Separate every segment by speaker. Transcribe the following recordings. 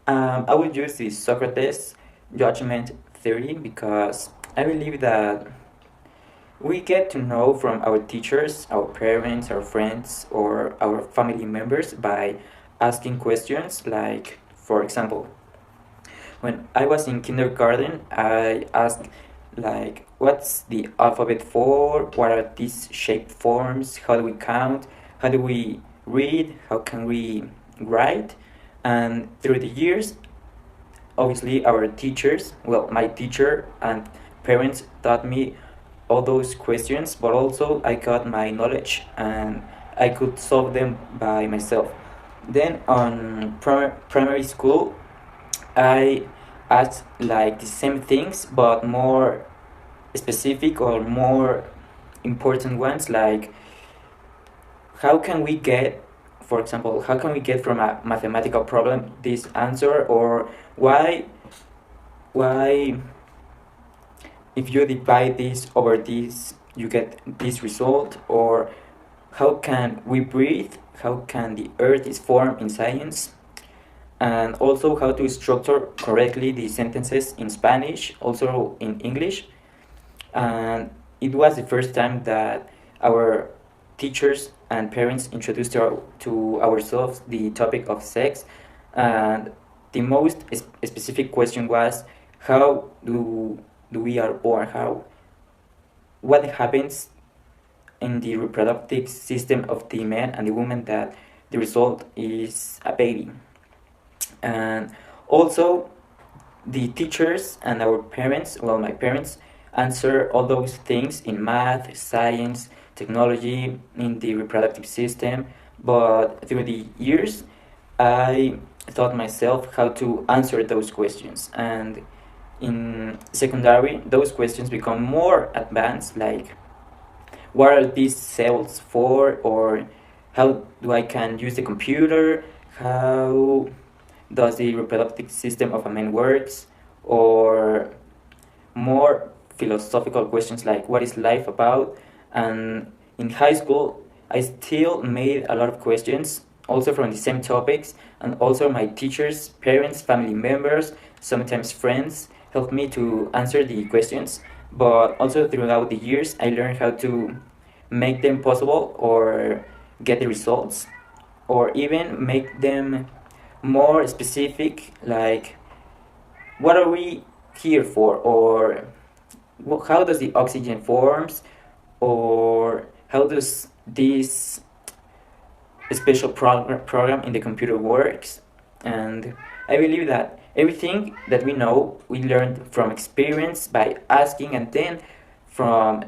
Speaker 1: I would use the Socrates judgment theory because I believe that we get to know from our teachers, our parents, our friends, or our family members by asking questions like, for example, when I was in kindergarten, I asked like, what's the alphabet for? What are these shape forms? How do we count? How do we read? How can we write? And through the years, obviously our teachers, well, my teacher and parents taught me all those questions, but also I got my knowledge and I could solve them by myself. Then on primary school, I asked like the same things, but more specific or more important ones, like how can we get, for example, how can we get from a mathematical problem this answer, or why if you divide this over this you get this result, or how can we breathe, how can the earth is formed in science, and also how to structure correctly the sentences in Spanish, also in English. And it was the first time that our teachers and parents introduced to ourselves the topic of sex. And the most specific question was, how do we are born? How what happens in the reproductive system of the man and the woman that the result is a baby? And also the teachers and our parents, well, my parents, answer all those things in math, science, technology, in the reproductive system. But through the years, I taught myself how to answer those questions. And in secondary, those questions become more advanced, like what are these cells for, or how do I can use the computer, how does the reproductive system of a man works, or more philosophical questions like what is life about. And in high school I still made a lot of questions also from the same topics, and also my teachers, parents, family members, sometimes friends helped me to answer the questions. But also throughout the years I learned how to make them possible, or get the results, or even make them more specific, like what are we here for, or how does the oxygen forms, or how does this special program in the computer works. And I believe that everything that we know we learned from experience by asking, and then from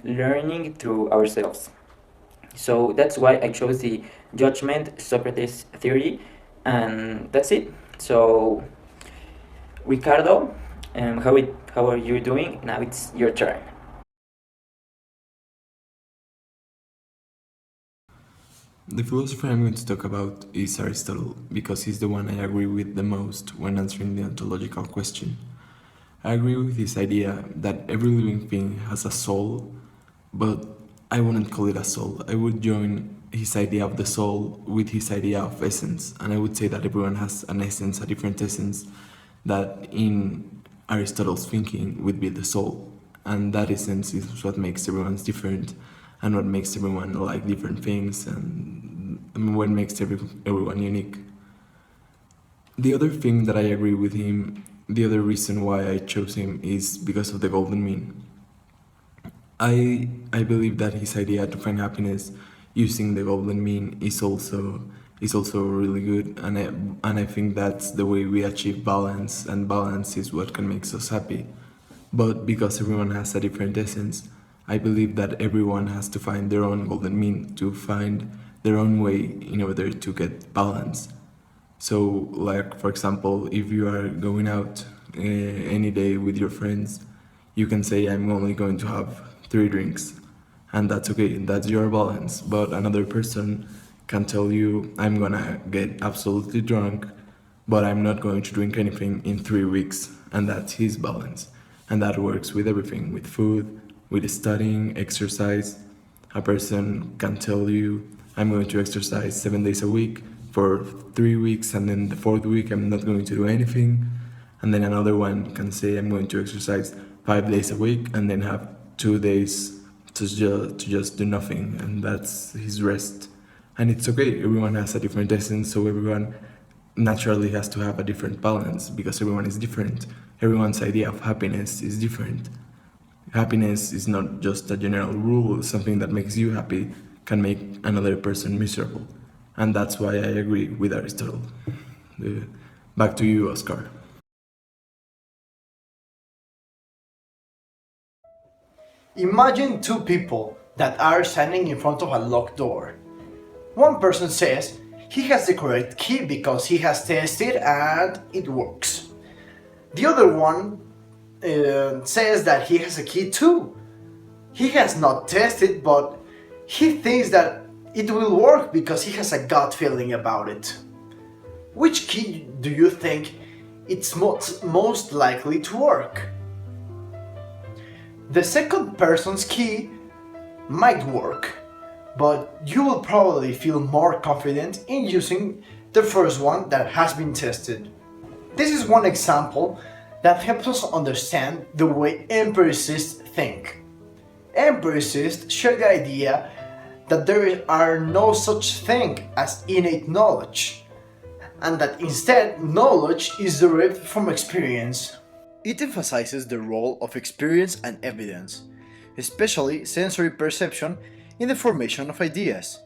Speaker 1: learning through ourselves. So that's why I chose the judgment Socrates theory, and that's it. So Ricardo, how are you doing? Now it's your turn.
Speaker 2: The philosopher I'm going to talk about is Aristotle because he's the one I agree with the most when answering the ontological question. I agree with his idea that every living thing has a soul, but I wouldn't call it a soul. I would join his idea of the soul with his idea of essence, and I would say that everyone has an essence, a different essence, that in Aristotle's thinking would be the soul. And that essence is what makes everyone's different, and what makes everyone like different things, and what makes everyone unique. The other thing that I agree with him, the other reason why I chose him is because of the golden mean. I believe that his idea to find happiness using the golden mean is also really good, and I think that's the way we achieve balance, and balance is what can make us happy. But because everyone has a different essence, I believe that everyone has to find their own golden mean, to find their own way in order to get balance. So, like for example, if you are going out any day with your friends, you can say, I'm only going to have 3 drinks, and that's okay, that's your balance. But another person can tell you, I'm gonna get absolutely drunk, but I'm not going to drink anything in 3 weeks, and that's his balance. And that works with everything, with food, with studying, exercise. A person can tell you, I'm going to exercise 7 days a week, for 3 weeks, and then the fourth week I'm not going to do anything, and then another one can say I'm going to exercise 5 days a week, and then have 2 days to just do nothing, and that's his rest. And it's okay. Everyone has a different essence, so everyone naturally has to have a different balance because everyone is different. Everyone's idea of happiness is different. Happiness is not just a general rule. Something that makes you happy can make another person miserable. And that's why I agree with Aristotle. Back to you, Oscar.
Speaker 3: Imagine two people that are standing in front of a locked door. One person says he has the correct key because he has tested and it works. The other one says that he has a key too. He has not tested, but he thinks that it will work because he has a gut feeling about it. Which key do you think it's most likely to work? The second person's key might work, but you will probably feel more confident in using the first one that has been tested. This is one example that helps us understand the way empiricists think. Empiricists share the idea that there are no such thing as innate knowledge, and that instead knowledge is derived from experience. It emphasizes the role of experience and evidence, especially sensory perception, in the formation of ideas,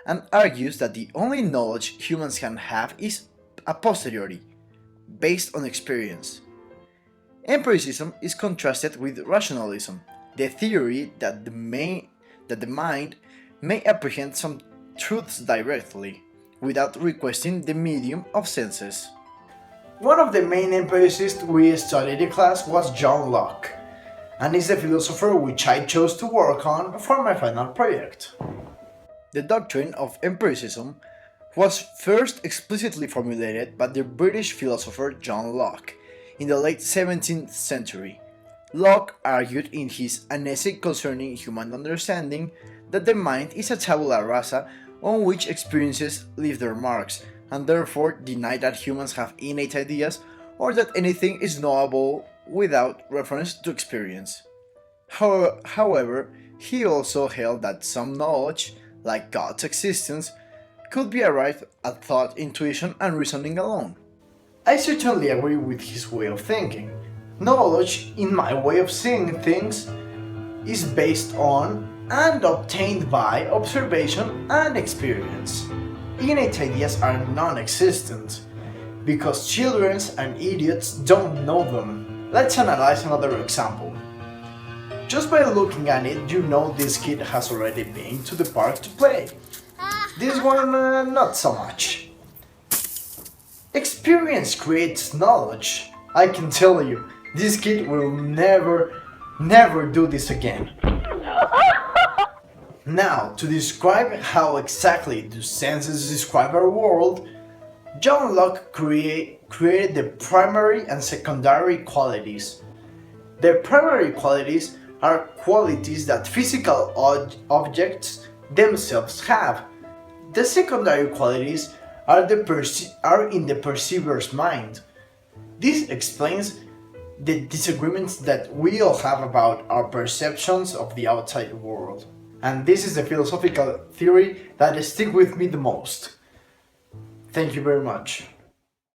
Speaker 3: and argues that the only knowledge humans can have is a posteriori, based on experience. Empiricism is contrasted with rationalism, the theory that the mind may apprehend some truths directly, without requesting the medium of senses. One of the main empiricists we studied in class was John Locke, and is the philosopher which I chose to work on for my final project. The doctrine of empiricism was first explicitly formulated by the British philosopher John Locke in the late 17th century. Locke argued in his An Essay Concerning Human Understanding that the mind is a tabula rasa on which experiences leave their marks, and therefore denied that humans have innate ideas or that anything is knowable without reference to experience. However, he also held that some knowledge, like God's existence, could be arrived at thought, intuition, and reasoning alone. I certainly agree with his way of thinking. Knowledge, in my way of seeing things, is based on and obtained by observation and experience. Innate ideas are non-existent, because children and idiots don't know them. Let's analyze another example. Just by looking at it, you know this kid has already been to the park to play. This one, not so much. Experience creates knowledge. I can tell you, this kid will never do this again. Now, to describe how exactly the senses describe our world, John Locke created the primary and secondary qualities. The primary qualities are qualities that physical objects themselves have. The secondary qualities are in the perceiver's mind. This explains the disagreements that we all have about our perceptions of the outside world. And this is the philosophical theory that sticks with me the most. Thank you very much.